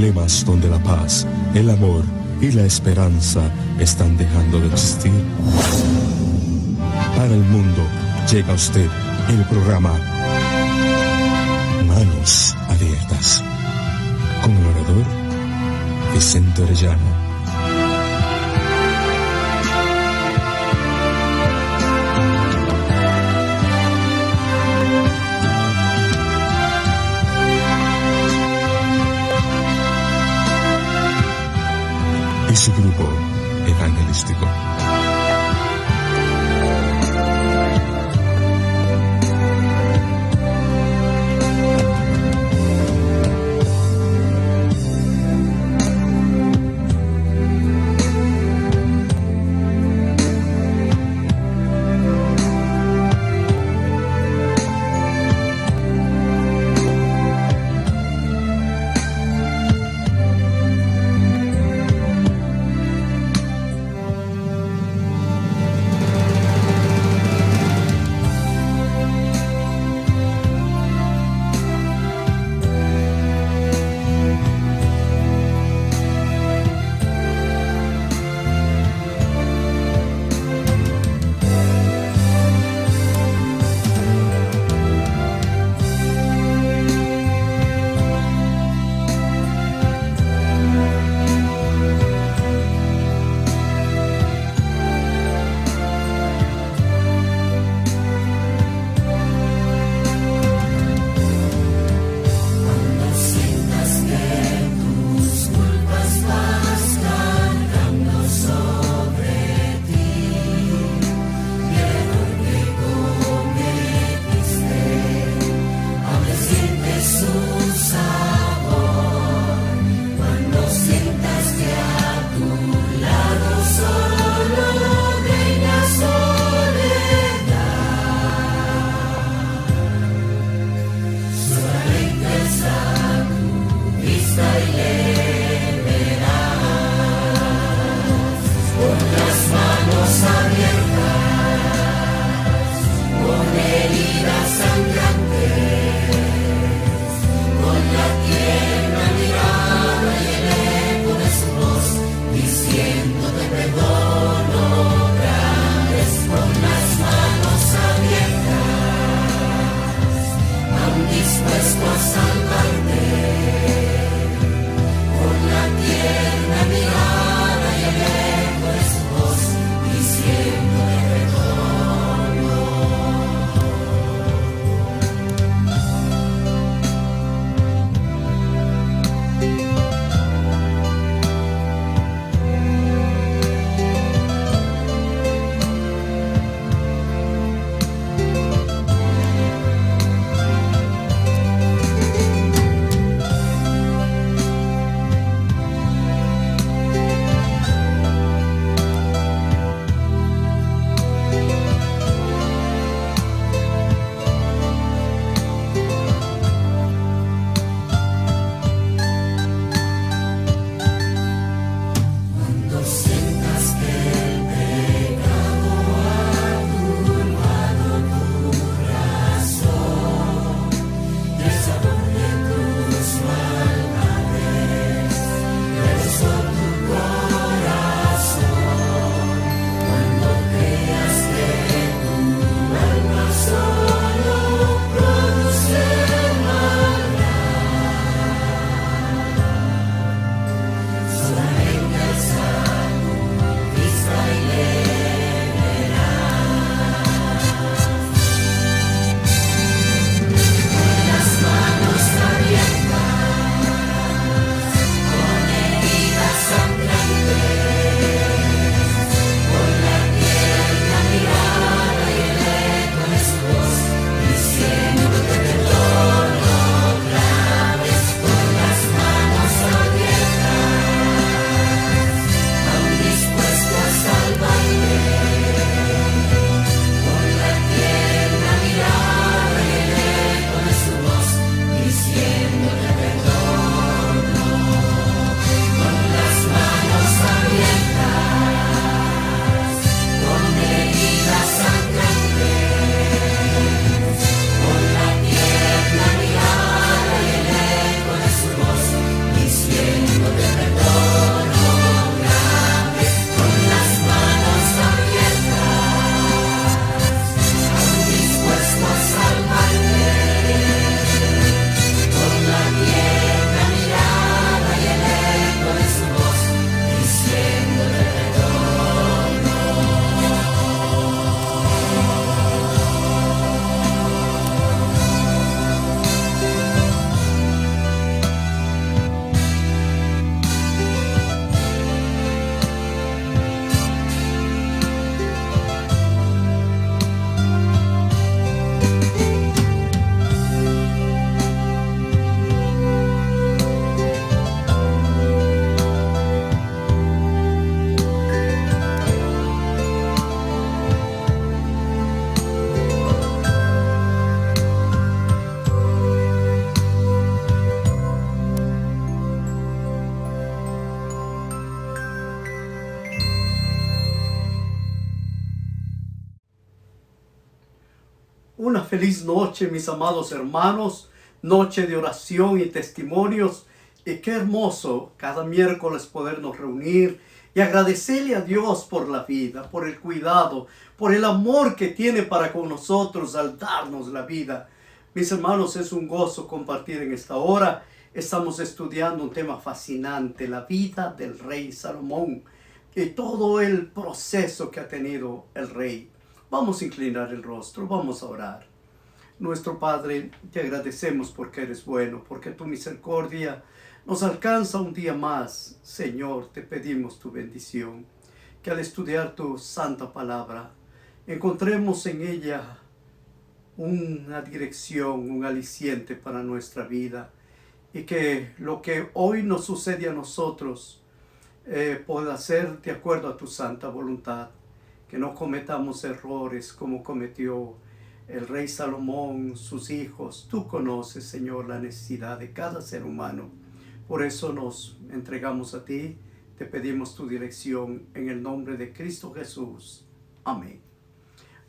climas donde la paz, el amor y la esperanza están dejando de existir. Para el mundo llega a usted el programa Manos Abiertas, con el orador Vicente Orellano. Y su grupo evangelístico. Una feliz noche, mis amados hermanos, noche de oración y testimonios. Y qué hermoso cada miércoles podernos reunir y agradecerle a Dios por la vida, por el cuidado, por el amor que tiene para con nosotros al darnos la vida. Mis hermanos, es un gozo compartir en esta hora. Estamos estudiando un tema fascinante, la vida del rey Salomón y todo el proceso que ha tenido el rey. Vamos a inclinar el rostro, vamos a orar. Nuestro Padre, te agradecemos porque eres bueno, porque tu misericordia nos alcanza un día más. Señor, te pedimos tu bendición, que al estudiar tu santa palabra, encontremos en ella una dirección, un aliciente para nuestra vida, y que lo que hoy nos sucede a nosotros pueda ser de acuerdo a tu santa voluntad. Que no cometamos errores como cometió el rey Salomón, sus hijos. Tú conoces, Señor, la necesidad de cada ser humano. Por eso nos entregamos a ti, te pedimos tu dirección en el nombre de Cristo Jesús. Amén.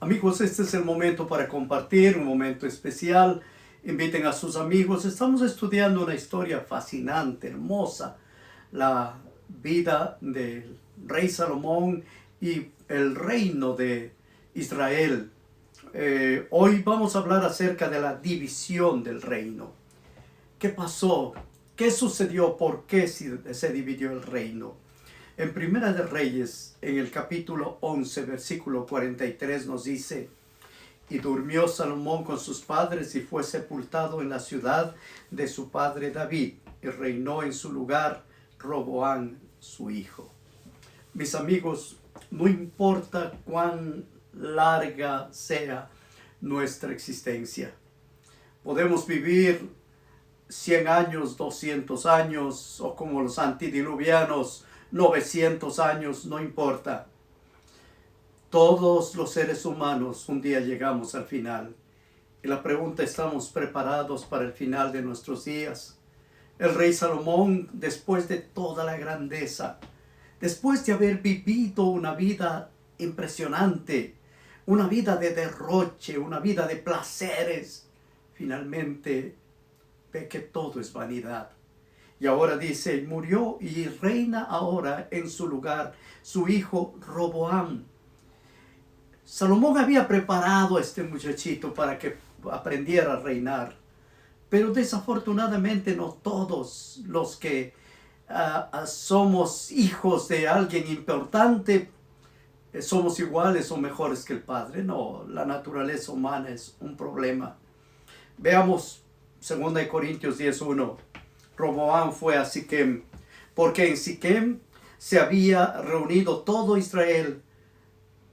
Amigos, este es el momento para compartir, un momento especial. Inviten a sus amigos. Estamos estudiando una historia fascinante, hermosa, la vida del rey Salomón y el reino de Israel. Hoy vamos a hablar acerca de la división del reino. ¿Qué pasó? ¿Qué sucedió? ¿Por qué se dividió el reino? En Primera de Reyes, en el capítulo 11, versículo 43, nos dice: y durmió Salomón con sus padres y fue sepultado en la ciudad de su padre David, y reinó en su lugar Roboam, su hijo. Mis amigos, no importa cuán larga sea nuestra existencia. Podemos vivir 100 años, 200 años, o como los antediluvianos, 900 años, no importa. Todos los seres humanos un día llegamos al final. Y la pregunta, ¿estamos preparados para el final de nuestros días? El rey Salomón, después de toda la grandeza, después de haber vivido una vida impresionante, una vida de derroche, una vida de placeres, finalmente ve que todo es vanidad. Y ahora dice, murió y reina ahora en su lugar su hijo Roboam. Salomón había preparado a este muchachito para que aprendiera a reinar, pero desafortunadamente no todos los que somos hijos de alguien importante somos iguales o mejores que el padre. No, la naturaleza humana es un problema. Veamos 2 Corintios 10:1. Roboam fue a Siquem, porque en Siquem se había reunido todo Israel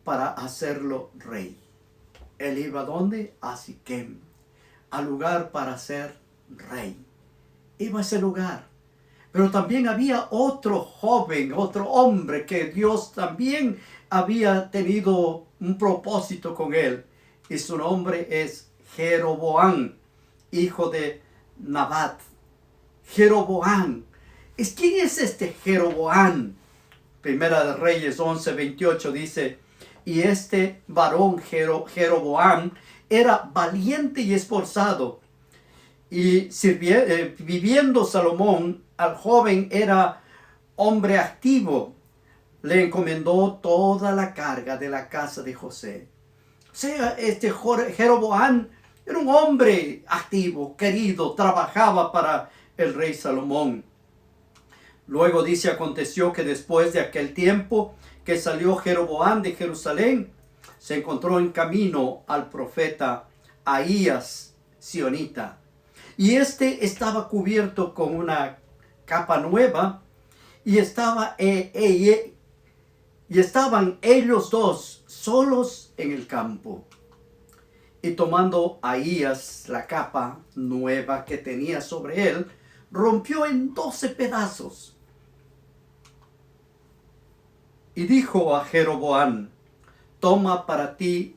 para hacerlo rey. Él iba ¿a dónde? A Siquem, al lugar para ser rey. Iba a ese lugar. Pero también había otro joven, otro hombre que Dios también había tenido un propósito con él. Y su nombre es Jeroboam, hijo de Nabat. Jeroboam. ¿Quién es este Jeroboam? Primera de Reyes 11:28 dice: y este varón Jeroboam era valiente y esforzado. Y viviendo Salomón, al joven era hombre activo, le encomendó toda la carga de la casa de José. O sea, este Jeroboam era un hombre activo, querido, trabajaba para el rey Salomón. Luego dice, aconteció que después de aquel tiempo que salió Jeroboam de Jerusalén, se encontró en camino al profeta Ahías sionita. Y este estaba cubierto con una capa nueva, y estaban ellos dos solos en el campo. Y tomando Ahías la capa nueva que tenía sobre él, rompió en 12 pedazos. Y dijo a Jeroboam: toma para ti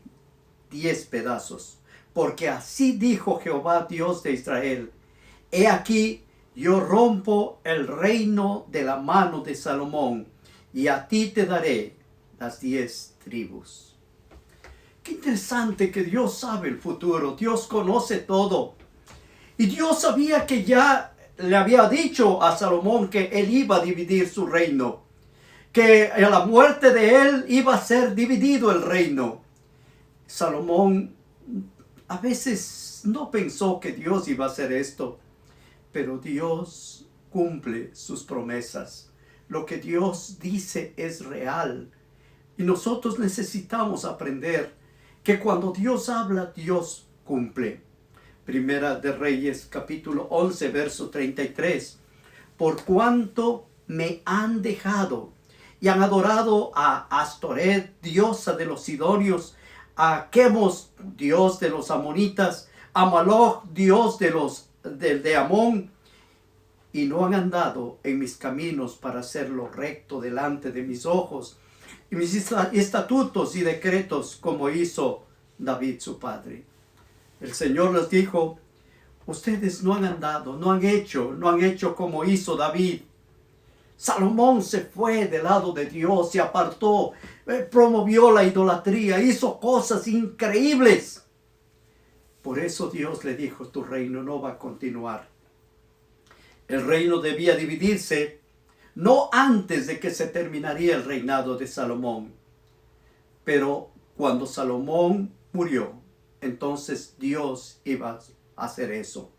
10 pedazos, porque así dijo Jehová Dios de Israel: he aquí, yo rompo el reino de la mano de Salomón, y a ti te daré las 10 tribus. Qué interesante que Dios sabe el futuro, Dios conoce todo. Y Dios sabía que ya le había dicho a Salomón que él iba a dividir su reino, que a la muerte de él iba a ser dividido el reino. Salomón a veces no pensó que Dios iba a hacer esto, pero Dios cumple sus promesas. Lo que Dios dice es real. Y nosotros necesitamos aprender que cuando Dios habla, Dios cumple. Primera de Reyes, capítulo 11, verso 33. Por cuanto me han dejado y han adorado a Astoret, diosa de los sidonios, a Quemos, dios de los amonitas, a Moloch, dios de Amón, y no han andado en mis caminos para hacerlo recto delante de mis ojos, y mis estatutos y decretos como hizo David su padre. El Señor les dijo, ustedes no han andado, no han hecho como hizo David. Salomón se fue del lado de Dios, se apartó, promovió la idolatría, hizo cosas increíbles. Por eso Dios le dijo, tu reino no va a continuar. El reino debía dividirse no antes de que se terminaría el reinado de Salomón. Pero cuando Salomón murió, entonces Dios iba a hacer eso.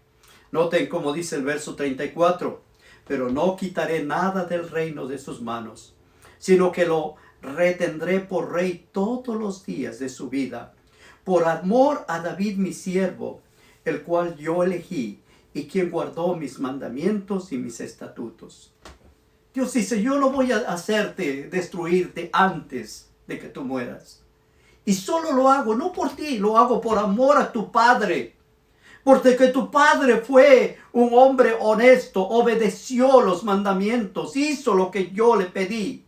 Noten cómo dice el verso 34. Pero no quitaré nada del reino de sus manos, sino que lo retendré por rey todos los días de su vida, por amor a David mi siervo, el cual yo elegí, y quien guardó mis mandamientos y mis estatutos. Dios dice, yo no voy a hacerte destruirte antes de que tú mueras. Y solo lo hago, no por ti, lo hago por amor a tu padre. Porque que tu padre fue un hombre honesto, obedeció los mandamientos, hizo lo que yo le pedí.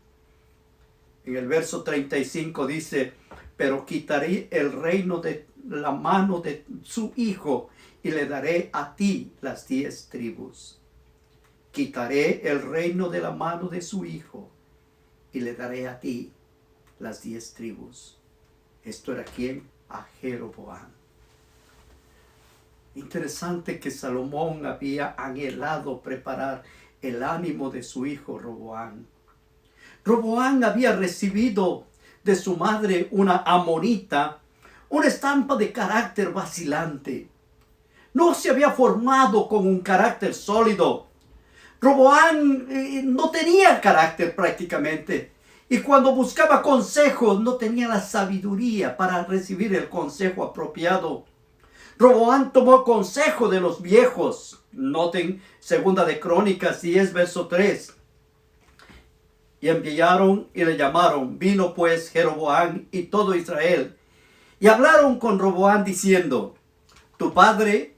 En el verso 35 dice, pero quitaré el reino de la mano de su hijo y le daré a ti las 10 tribus. Quitaré el reino de la mano de su hijo y le daré a ti las 10 tribus. Esto era ¿quién? A Jeroboam. Interesante que Salomón había anhelado preparar el ánimo de su hijo Roboam. Roboam había recibido de su madre una amonita, una estampa de carácter vacilante. No se había formado con un carácter sólido. Roboam no tenía carácter prácticamente. Y cuando buscaba consejos no tenía la sabiduría para recibir el consejo apropiado. Roboam tomó consejo de los viejos. Noten, segunda de Crónicas 10, verso 3. Y enviaron y le llamaron. Vino pues Jeroboam y todo Israel. Y hablaron con Roboam diciendo, tu padre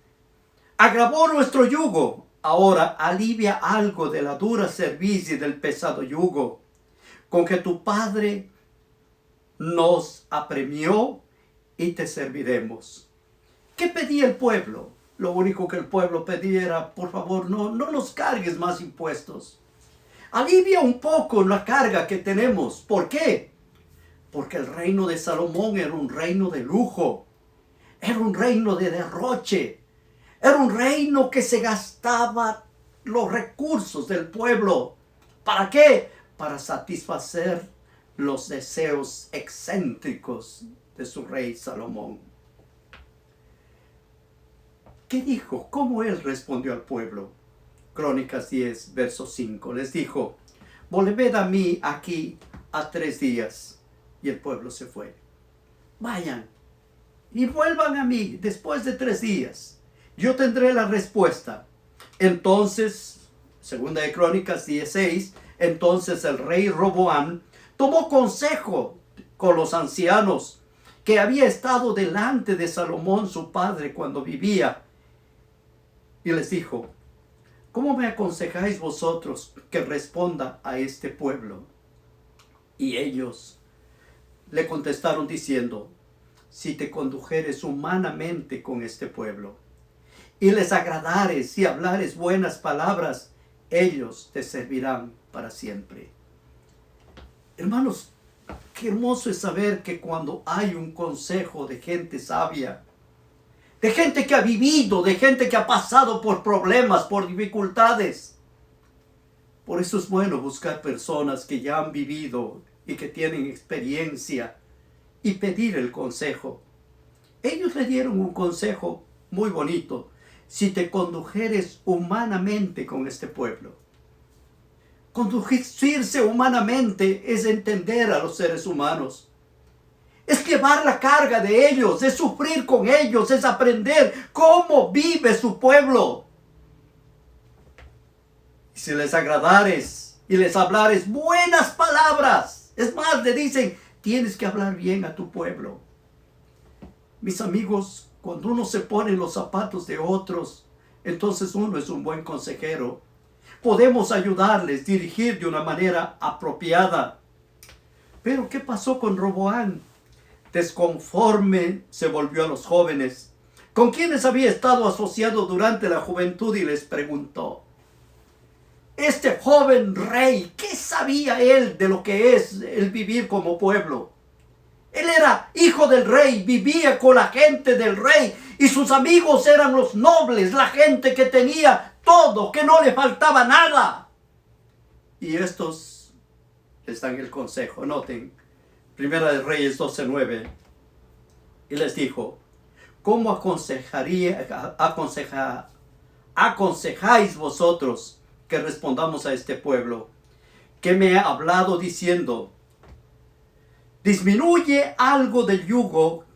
agravó nuestro yugo. Ahora alivia algo de la dura cerviz y del pesado yugo, con que tu padre nos apremió y te serviremos. ¿Qué pedía el pueblo? Lo único que el pueblo pedía era, por favor, no nos cargues más impuestos. Alivia un poco la carga que tenemos. ¿Por qué? Porque el reino de Salomón era un reino de lujo. Era un reino de derroche. Era un reino que se gastaba los recursos del pueblo. ¿Para qué? Para satisfacer los deseos excéntricos de su rey Salomón. ¿Qué dijo? ¿Cómo él respondió al pueblo? Crónicas 10, verso 5. Les dijo, volved a mí aquí a 3 días. Y el pueblo se fue. Vayan y vuelvan a mí después de 3 días. Yo tendré la respuesta. Entonces, segunda de Crónicas 16, entonces el rey Roboam tomó consejo con los ancianos que había estado delante de Salomón su padre cuando vivía. Y les dijo, ¿cómo me aconsejáis vosotros que responda a este pueblo? Y ellos le contestaron diciendo, si te condujeres humanamente con este pueblo, y les agradares y hablares buenas palabras, ellos te servirán para siempre. Hermanos, Qué hermoso es saber que cuando hay un consejo de gente sabia, de gente que ha vivido, de gente que ha pasado por problemas, por dificultades. Por eso es bueno buscar personas que ya han vivido y que tienen experiencia y pedir el consejo. Ellos le dieron un consejo muy bonito. Si te condujeres humanamente con este pueblo. Conducirse humanamente es entender a los seres humanos. Es llevar la carga de ellos, es sufrir con ellos, es aprender cómo vive su pueblo. Y si les agradares y les hablares buenas palabras, es más, le dicen, tienes que hablar bien a tu pueblo. Mis amigos, cuando uno se pone en los zapatos de otros, entonces uno es un buen consejero. Podemos ayudarles, dirigir de una manera apropiada. Pero ¿qué pasó con Roboam? Desconforme se volvió a los jóvenes, con quienes había estado asociado durante la juventud, y les preguntó: este joven rey, ¿qué sabía él de lo que es el vivir como pueblo? Él era hijo del rey, vivía con la gente del rey, y sus amigos eran los nobles, la gente que tenía todo, que no le faltaba nada. Y estos les dan el consejo. Noten, Primera de Reyes 12:9. Y les dijo: ¿cómo aconsejáis vosotros que respondamos a este pueblo, que me ha hablado diciendo: disminuye algo del yugo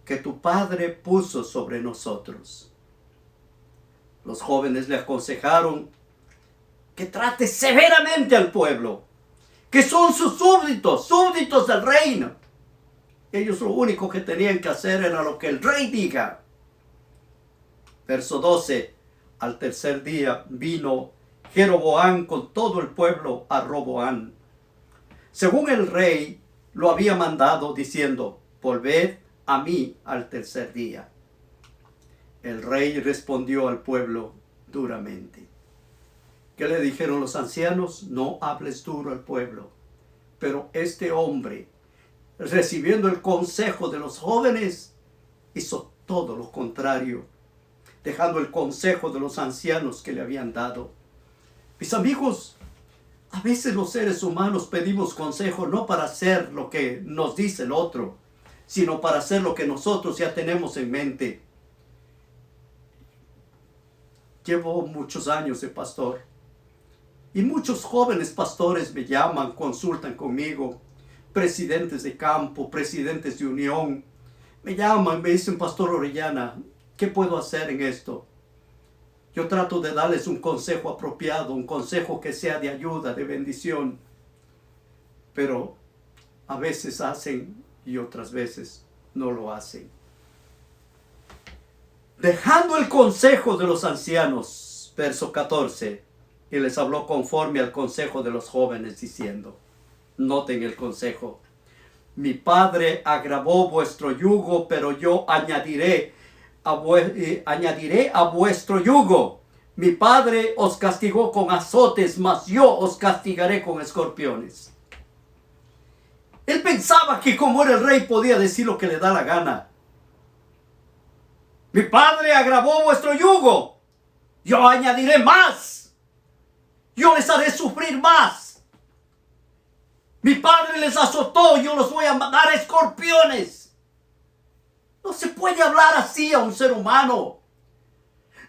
que tu padre puso sobre nosotros? Los jóvenes le aconsejaron que trate severamente al pueblo, que son sus súbditos, súbditos del reino. Ellos lo único que tenían que hacer era lo que el rey diga. Verso 12. Al tercer día vino Jeroboam con todo el pueblo a Roboam, según el rey lo había mandado, diciendo: volved a mí al tercer día. El rey respondió al pueblo duramente. ¿Qué le dijeron los ancianos? No hables duro al pueblo. Pero este hombre, recibiendo el consejo de los jóvenes, hizo todo lo contrario, dejando el consejo de los ancianos que le habían dado. Mis amigos, a veces los seres humanos pedimos consejo no para hacer lo que nos dice el otro, sino para hacer lo que nosotros ya tenemos en mente. Llevo muchos años de pastor y muchos jóvenes pastores me llaman, consultan conmigo, presidentes de campo, presidentes de unión, me llaman, me dicen: Pastor Orellana, ¿qué puedo hacer en esto? Yo trato de darles un consejo apropiado, un consejo que sea de ayuda, de bendición, pero a veces hacen y otras veces no lo hacen. Dejando el consejo de los ancianos, verso 14, y les habló conforme al consejo de los jóvenes, diciendo, noten el consejo: mi padre agravó vuestro yugo, pero yo añadiré a vuestro yugo. Mi padre os castigó con azotes, mas yo os castigaré con escorpiones. Él pensaba que como era el rey podía decir lo que le da la gana. Mi padre agravó vuestro yugo, yo añadiré más. Yo les haré sufrir más. Mi padre les azotó, yo los voy a dar escorpiones. No se puede hablar así a un ser humano.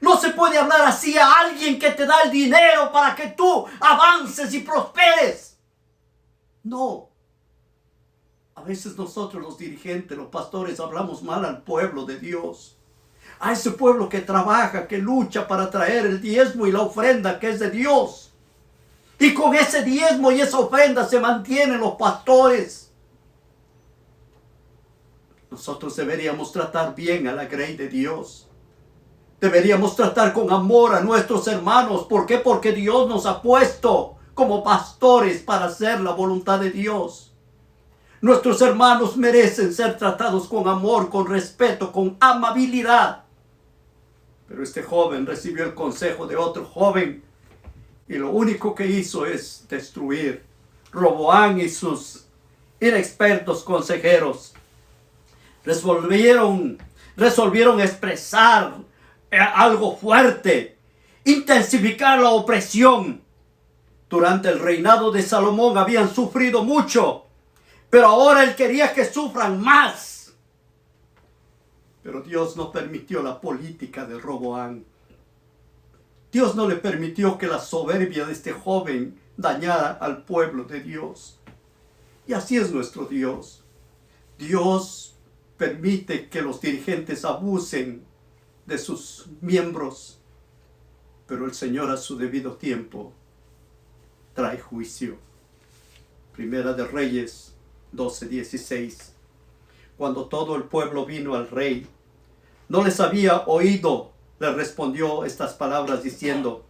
No se puede hablar así a alguien que te da el dinero para que tú avances y prosperes. No. A veces nosotros los dirigentes, los pastores, hablamos mal al pueblo de Dios. A ese pueblo que trabaja, que lucha para traer el diezmo y la ofrenda que es de Dios. Y con ese diezmo y esa ofrenda se mantienen los pastores. Nosotros deberíamos tratar bien a la grey de Dios. Deberíamos tratar con amor a nuestros hermanos. ¿Por qué? Porque Dios nos ha puesto como pastores para hacer la voluntad de Dios. Nuestros hermanos merecen ser tratados con amor, con respeto, con amabilidad. Pero este joven recibió el consejo de otro joven y lo único que hizo es destruir. Roboam y inexpertos consejeros. Resolvieron expresar algo fuerte, intensificar la opresión. Durante el reinado de Salomón habían sufrido mucho, pero ahora él quería que sufran más. Pero Dios no permitió la política de Roboam. Dios no le permitió que la soberbia de este joven dañara al pueblo de Dios. Y así es nuestro Dios. Dios permite que los dirigentes abusen de sus miembros, pero el Señor a su debido tiempo trae juicio. Primera de Reyes 12:16. Cuando todo el pueblo vino al rey, no les había oído, le respondió estas palabras diciendo: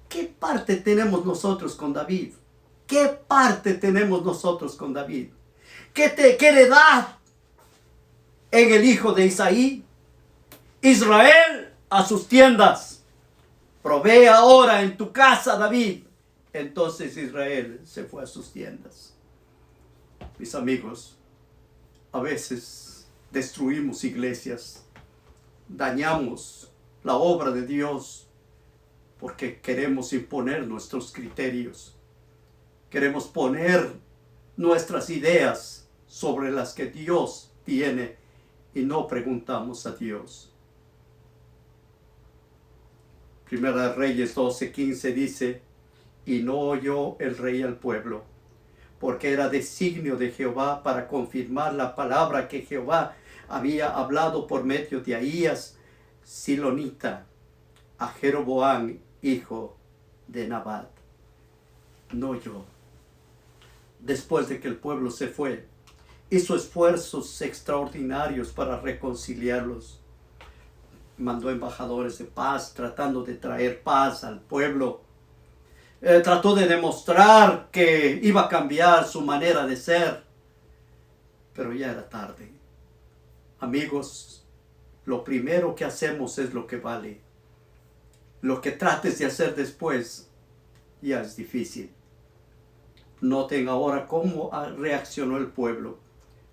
¿qué parte tenemos nosotros con David? ¿Qué parte tenemos nosotros con David? ¿Qué heredad en el hijo de Isaí? Israel a sus tiendas. Provee ahora en tu casa, David. Entonces Israel se fue a sus tiendas. Mis amigos, a veces destruimos iglesias, dañamos la obra de Dios porque queremos imponer nuestros criterios. Queremos poner nuestras ideas sobre las que Dios tiene y no preguntamos a Dios. Primera de Reyes 12:15 dice: y no oyó el rey al pueblo, porque era designio de Jehová para confirmar la palabra que Jehová había hablado por medio de Ahías Silonita a Jeroboam, hijo de Nabat. No oyó. Después de que el pueblo se fue, hizo esfuerzos extraordinarios para reconciliarlos. Mandó embajadores de paz tratando de traer paz al pueblo. Trató de demostrar que iba a cambiar su manera de ser, pero ya era tarde. Amigos, lo primero que hacemos es lo que vale. Lo que trates de hacer después ya es difícil. Noten ahora cómo reaccionó el pueblo.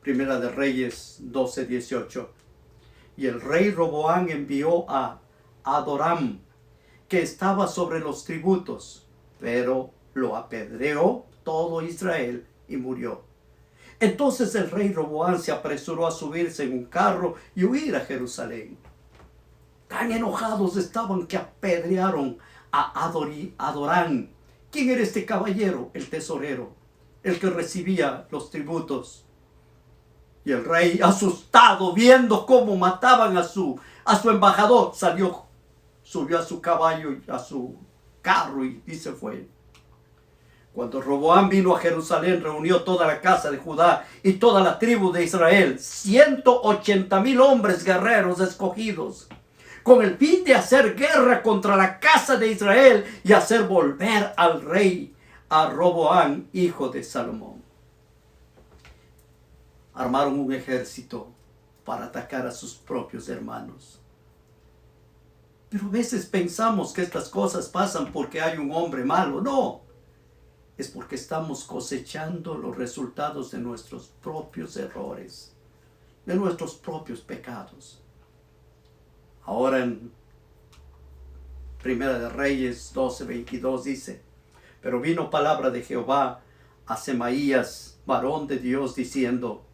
Primera de Reyes 12:18. Y el rey Roboam envió a Adoram, que estaba sobre los tributos, pero lo apedreó todo Israel y murió. Entonces el rey Roboam se apresuró a subirse en un carro y huir a Jerusalén. Tan enojados estaban que apedrearon a Adoram. ¿Quién era este caballero? El tesorero, el que recibía los tributos. Y el rey, asustado, viendo cómo mataban a su embajador, subió a su caballo, a su carro y se fue. Cuando Roboam vino a Jerusalén, reunió toda la casa de Judá y toda la tribu de Israel, 180,000 hombres guerreros escogidos, con el fin de hacer guerra contra la casa de Israel y hacer volver al rey a Roboam, hijo de Salomón. Armaron un ejército para atacar a sus propios hermanos. Pero a veces pensamos que estas cosas pasan porque hay un hombre malo. No, es porque estamos cosechando los resultados de nuestros propios errores, de nuestros propios pecados. Ahora en Primera de Reyes 12:22 dice: pero vino palabra de Jehová a Semaías, varón de Dios, diciendo: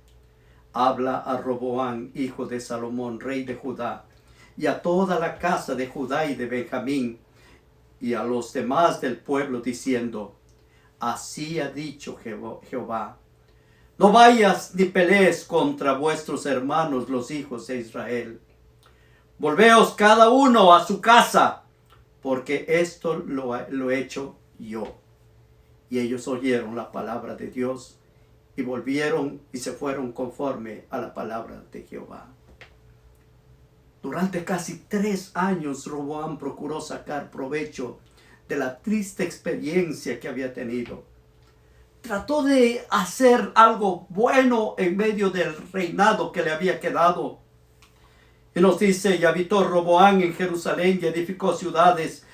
habla a Roboam, hijo de Salomón, rey de Judá, y a toda la casa de Judá y de Benjamín, y a los demás del pueblo, diciendo: así ha dicho Jehová: no vayas ni pelees contra vuestros hermanos los hijos de Israel. Volveos cada uno a su casa, porque esto lo he hecho yo. Y ellos oyeron la palabra de Dios y volvieron y se fueron conforme a la palabra de Jehová. Durante casi 3 años Roboam procuró sacar provecho de la triste experiencia que había tenido. Trató de hacer algo bueno en medio del reinado que le había quedado. Y nos dice: y habitó Roboam en Jerusalén y edificó ciudades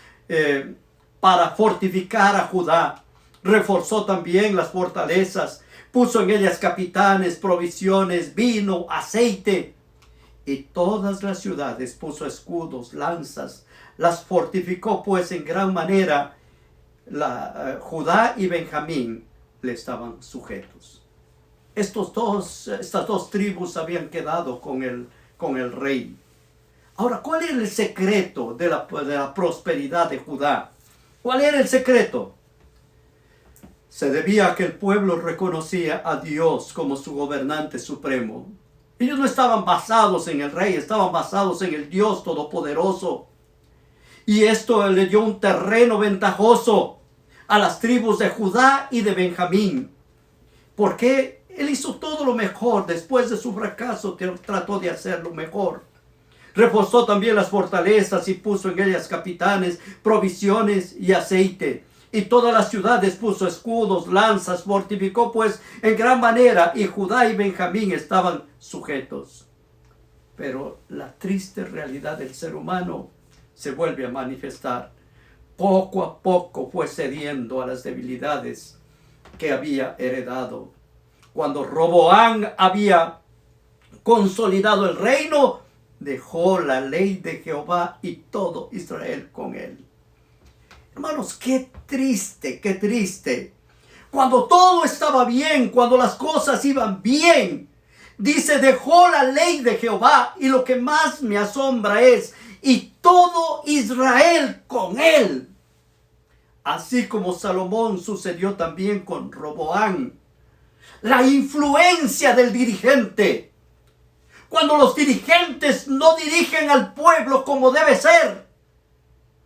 para fortificar a Judá. Reforzó también las fortalezas, Puso en ellas capitanes, provisiones, vino, aceite. Y todas las ciudades puso escudos, lanzas. Las fortificó pues en gran manera. Judá y Benjamín le estaban sujetos. Estas dos tribus habían quedado con el rey. Ahora, ¿cuál era el secreto de la prosperidad de Judá? ¿Cuál era el secreto? Se debía a que el pueblo reconocía a Dios como su gobernante supremo. Ellos no estaban basados en el rey, estaban basados en el Dios todopoderoso. Y esto le dio un terreno ventajoso a las tribus de Judá y de Benjamín. Porque él hizo todo lo mejor. Después de su fracaso trató de hacerlo mejor. Reforzó también las fortalezas y puso en ellas capitanes, provisiones y aceite. Y todas las ciudades puso escudos, lanzas, fortificó pues en gran manera, y Judá y Benjamín estaban sujetos. Pero la triste realidad del ser humano se vuelve a manifestar. Poco a poco fue cediendo a las debilidades que había heredado. Cuando Roboam había consolidado el reino, dejó la ley de Jehová y todo Israel con él. Hermanos, qué triste, qué triste. Cuando todo estaba bien, cuando las cosas iban bien, dice, dejó la ley de Jehová, y lo que más me asombra es, y todo Israel con él. Así como Salomón, sucedió también con Roboam. La influencia del dirigente. Cuando los dirigentes no dirigen al pueblo como debe ser,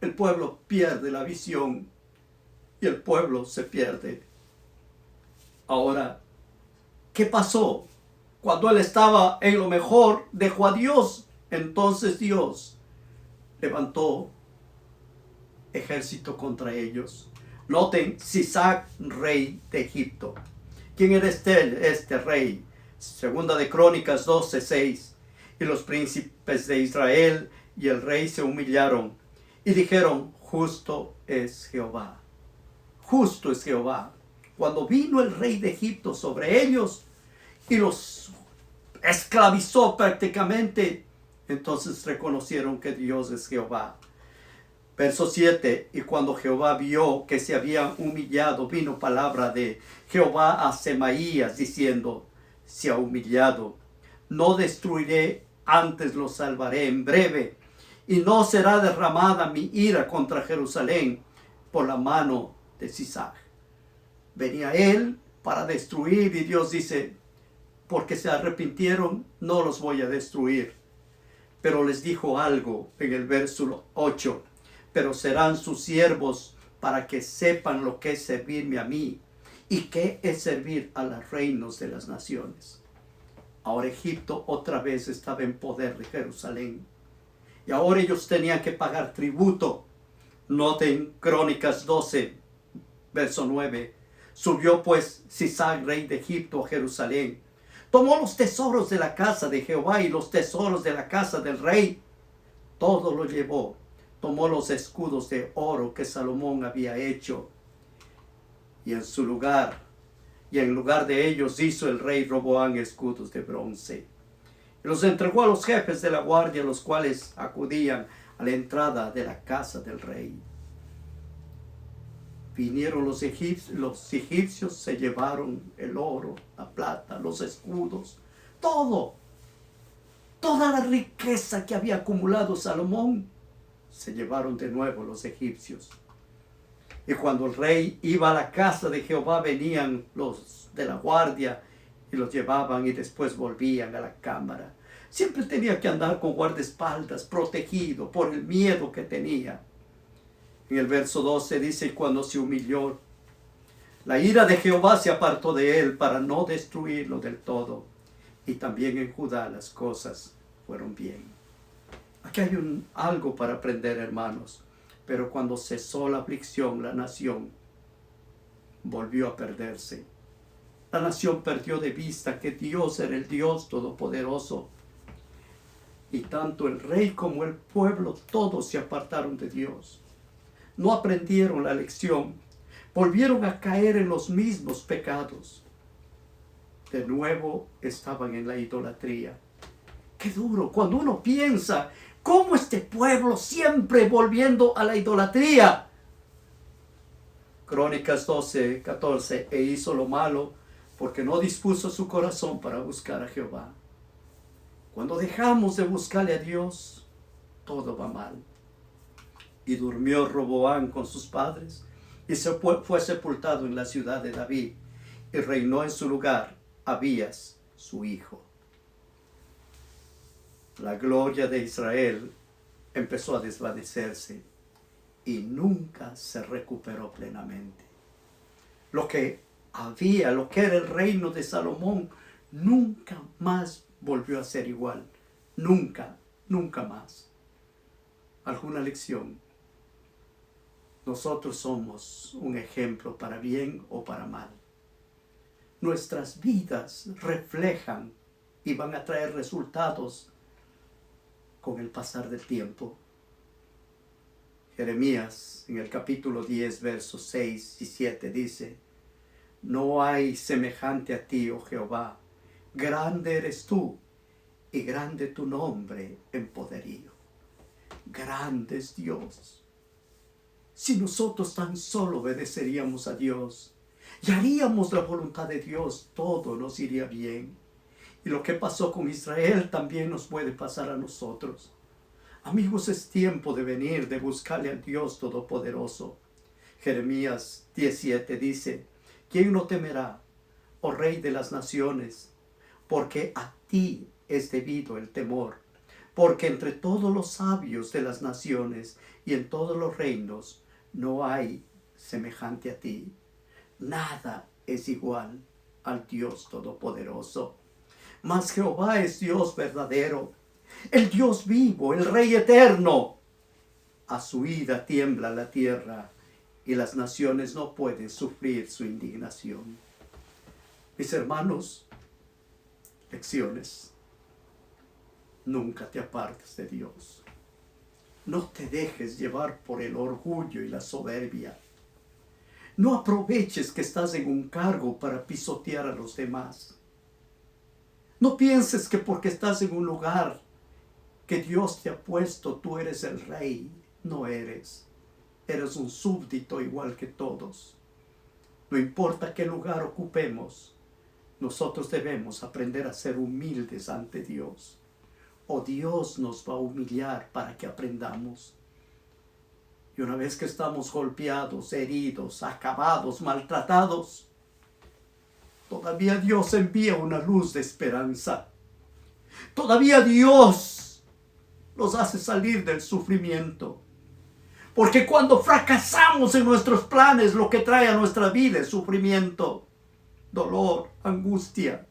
el pueblo pierde la visión y el pueblo se pierde. Ahora, ¿qué pasó? Cuando él estaba en lo mejor, dejó a Dios. Entonces Dios levantó ejército contra ellos. Noten, Sisac, rey de Egipto. ¿Quién era este rey? Segunda de Crónicas 12:6. Y los príncipes de Israel y el rey se humillaron y dijeron, justo es Jehová. Justo es Jehová. Cuando vino el rey de Egipto sobre ellos y los esclavizó prácticamente, entonces reconocieron que Dios es Jehová. Verso 7, y cuando Jehová vio que se habían humillado, vino palabra de Jehová a Semaías diciendo, se ha humillado, no destruiré, antes lo salvaré en breve, y no será derramada mi ira contra Jerusalén por la mano de Sisac. Venía él para destruir, y Dios dice, porque se arrepintieron, no los voy a destruir. Pero les dijo algo en el verso 8, pero serán sus siervos para que sepan lo que es servirme a mí y qué es servir a los reinos de las naciones. Ahora Egipto otra vez estaba en poder de Jerusalén. Y ahora ellos tenían que pagar tributo. Noten Crónicas 12, verso 9. Subió pues Sisac, rey de Egipto, a Jerusalén. Tomó los tesoros de la casa de Jehová y los tesoros de la casa del rey. Todo lo llevó. Tomó los escudos de oro que Salomón había hecho. Y en lugar de ellos hizo el rey Roboam escudos de bronce. Y los entregó a los jefes de la guardia, los cuales acudían a la entrada de la casa del rey. Vinieron los egipcios se llevaron el oro, la plata, los escudos, todo. Toda la riqueza que había acumulado Salomón, se llevaron de nuevo los egipcios. Y cuando el rey iba a la casa de Jehová, venían los de la guardia y los llevaban y después volvían a la cámara. Siempre tenía que andar con guardaespaldas, protegido por el miedo que tenía. En el verso 12 dice, cuando se humilló, la ira de Jehová se apartó de él para no destruirlo del todo. Y también en Judá las cosas fueron bien. Aquí hay algo para aprender, hermanos. Pero cuando cesó la aflicción, la nación volvió a perderse. La nación perdió de vista que Dios era el Dios todopoderoso. Y tanto el rey como el pueblo, todos se apartaron de Dios. No aprendieron la lección. Volvieron a caer en los mismos pecados. de nuevo estaban en la idolatría. Qué duro cuando uno piensa cómo este pueblo siempre volviendo a la idolatría. Crónicas 12:14, e hizo lo malo porque no dispuso su corazón para buscar a Jehová. Cuando dejamos de buscarle a Dios, todo va mal. Y durmió Roboam con sus padres, y fue sepultado en la ciudad de David, y reinó en su lugar Abías, su hijo. La gloria de Israel empezó a desvanecerse y nunca se recuperó plenamente. Lo que era el reino de Salomón, nunca más volvió a ser igual. Nunca, nunca más. ¿Alguna lección? Nosotros somos un ejemplo para bien o para mal. Nuestras vidas reflejan y van a traer resultados con el pasar del tiempo. Jeremías en el capítulo 10, versos 6 y 7 dice: no hay semejante a ti, oh Jehová, grande eres tú y grande tu nombre en poderío. Grande es Dios. Si nosotros tan solo obedeceríamos a Dios y haríamos la voluntad de Dios, todo nos iría bien. Y lo que pasó con Israel también nos puede pasar a nosotros. Amigos, es tiempo de venir, de buscarle al Dios Todopoderoso. Jeremías 17 dice: ¿quién no temerá, oh Rey de las naciones? Porque a ti es debido el temor. Porque entre todos los sabios de las naciones y en todos los reinos no hay semejante a ti. Nada es igual al Dios Todopoderoso. Mas Jehová es Dios verdadero, el Dios vivo, el Rey eterno. A su ira tiembla la tierra y las naciones no pueden sufrir su indignación. Mis hermanos, lecciones. Nunca te apartes de Dios. No te dejes llevar por el orgullo y la soberbia. No aproveches que estás en un cargo para pisotear a los demás. No pienses que porque estás en un lugar que Dios te ha puesto, tú eres el rey. No eres. Eres un súbdito igual que todos. No importa qué lugar ocupemos, nosotros debemos aprender a ser humildes ante Dios. O Dios nos va a humillar para que aprendamos. Y una vez que estamos golpeados, heridos, acabados, maltratados, todavía Dios envía una luz de esperanza. Todavía Dios nos hace salir del sufrimiento. Porque cuando fracasamos en nuestros planes, lo que trae a nuestra vida es sufrimiento, dolor, angustia.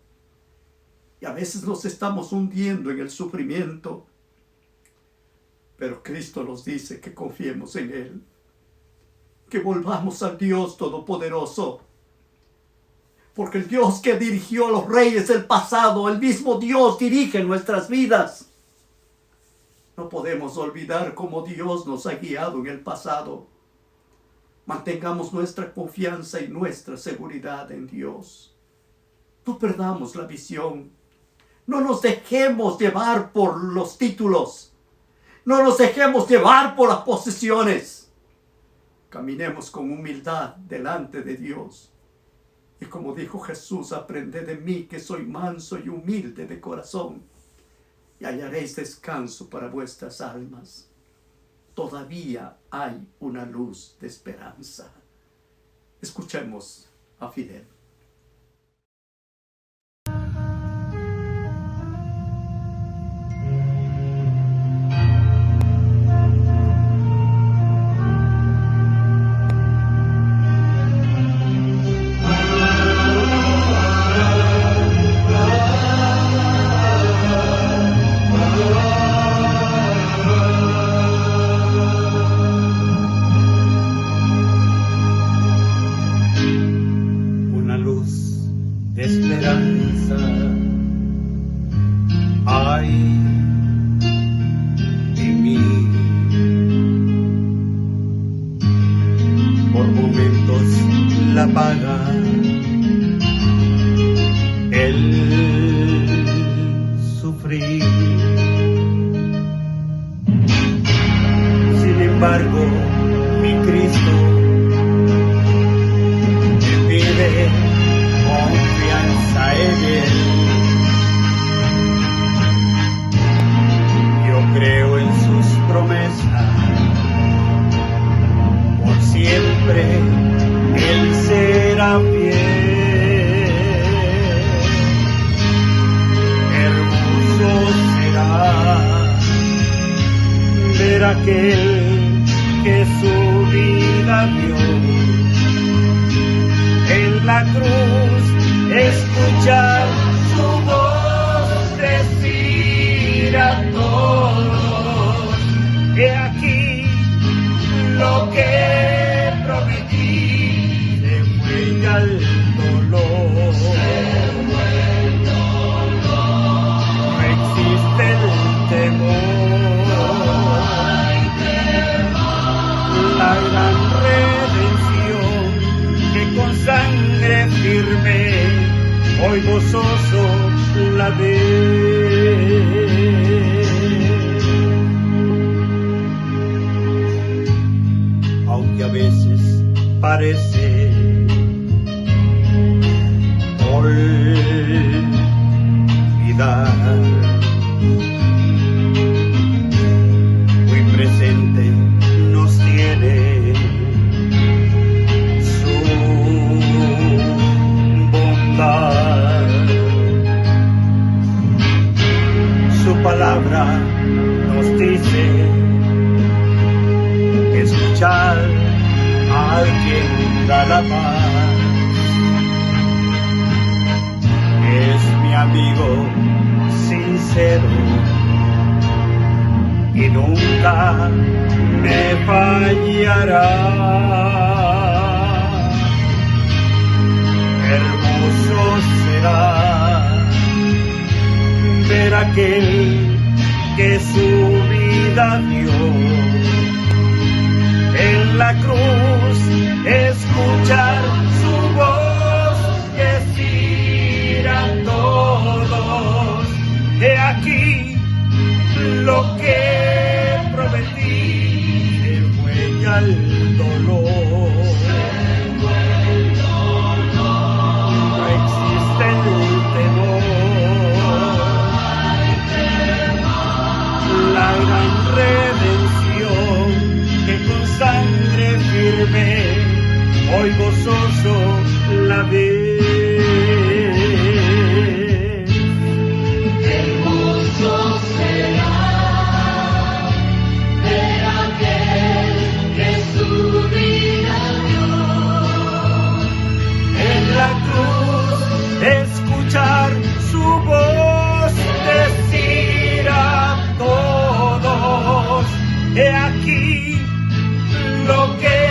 Y a veces nos estamos hundiendo en el sufrimiento. Pero Cristo nos dice que confiemos en Él. Que volvamos al Dios Todopoderoso. Porque el Dios que dirigió a los reyes del pasado, el mismo Dios dirige nuestras vidas. No podemos olvidar cómo Dios nos ha guiado en el pasado. Mantengamos nuestra confianza y nuestra seguridad en Dios. No perdamos la visión. No nos dejemos llevar por los títulos. No nos dejemos llevar por las posesiones. Caminemos con humildad delante de Dios. Y como dijo Jesús, aprended de mí que soy manso y humilde de corazón, y hallaréis descanso para vuestras almas. Todavía hay una luz de esperanza. Escuchemos a Fidel. El aquel que su vida dio en la cruz, escuchar su voz decir a todos: he aquí lo que prometí. Se fue ya el dolor, no existe el temor. La gran redención que con sangre firme hoy gozoso la ve. Aunque a veces parece olvidar, muy presente nos tiene su bondad. Su palabra nos dice escuchar a quien da la paz. Es mi amigo sincero y nunca me fallará. Hermoso será ver a aquel que su vida dio en la cruz, escuchar su voz decir a todos: he aquí lo que prometí. Se fue ya el dolor, no existe el temor. La gran redención que con sangre firme hoy gozoso la ve. Hermoso será ver aquel que su vida dio En la cruz escuchar su voz decir a todos: he aquí lo que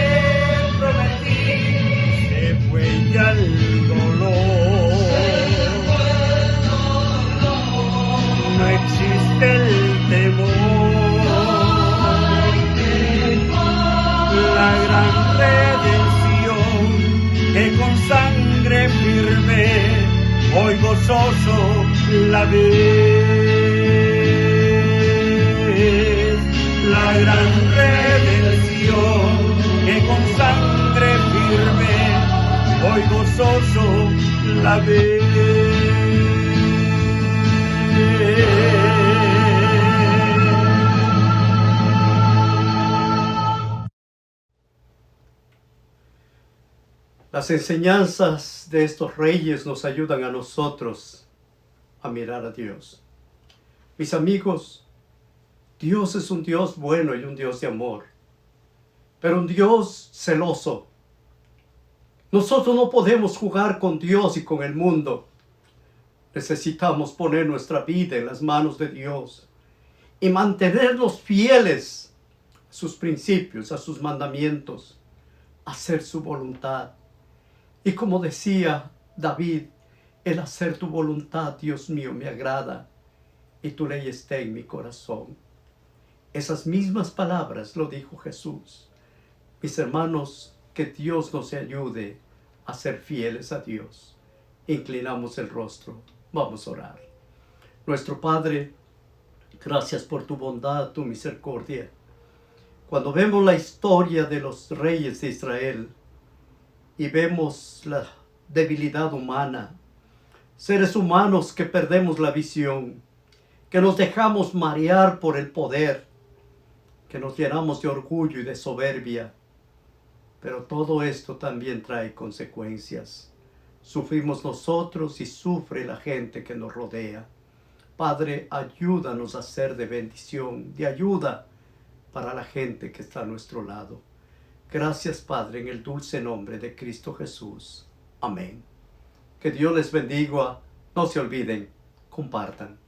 prometí. Se fue ya el dolor, no existe el temor. La gran redención que con sangre firme hoy gozoso la ves. La gran redención que con sangre firme hoy gozoso la ves. Las enseñanzas de estos reyes nos ayudan a nosotros a mirar a Dios. Mis amigos, Dios es un Dios bueno y un Dios de amor, pero un Dios celoso. Nosotros no podemos jugar con Dios y con el mundo. Necesitamos poner nuestra vida en las manos de Dios y mantenernos fieles a sus principios, a sus mandamientos, a hacer su voluntad. Y como decía David, el hacer tu voluntad, Dios mío, me agrada, y tu ley está en mi corazón. Esas mismas palabras lo dijo Jesús. Mis hermanos, que Dios nos ayude a ser fieles a Dios. Inclinamos el rostro, vamos a orar. Nuestro Padre, gracias por tu bondad, tu misericordia. Cuando vemos la historia de los reyes de Israel, y vemos la debilidad humana, seres humanos que perdemos la visión, que nos dejamos marear por el poder, que nos llenamos de orgullo y de soberbia. Pero todo esto también trae consecuencias. Sufrimos nosotros y sufre la gente que nos rodea. Padre, ayúdanos a ser de bendición, de ayuda para la gente que está a nuestro lado. Gracias, Padre, en el dulce nombre de Cristo Jesús. Amén. Que Dios les bendiga. No se olviden, compartan.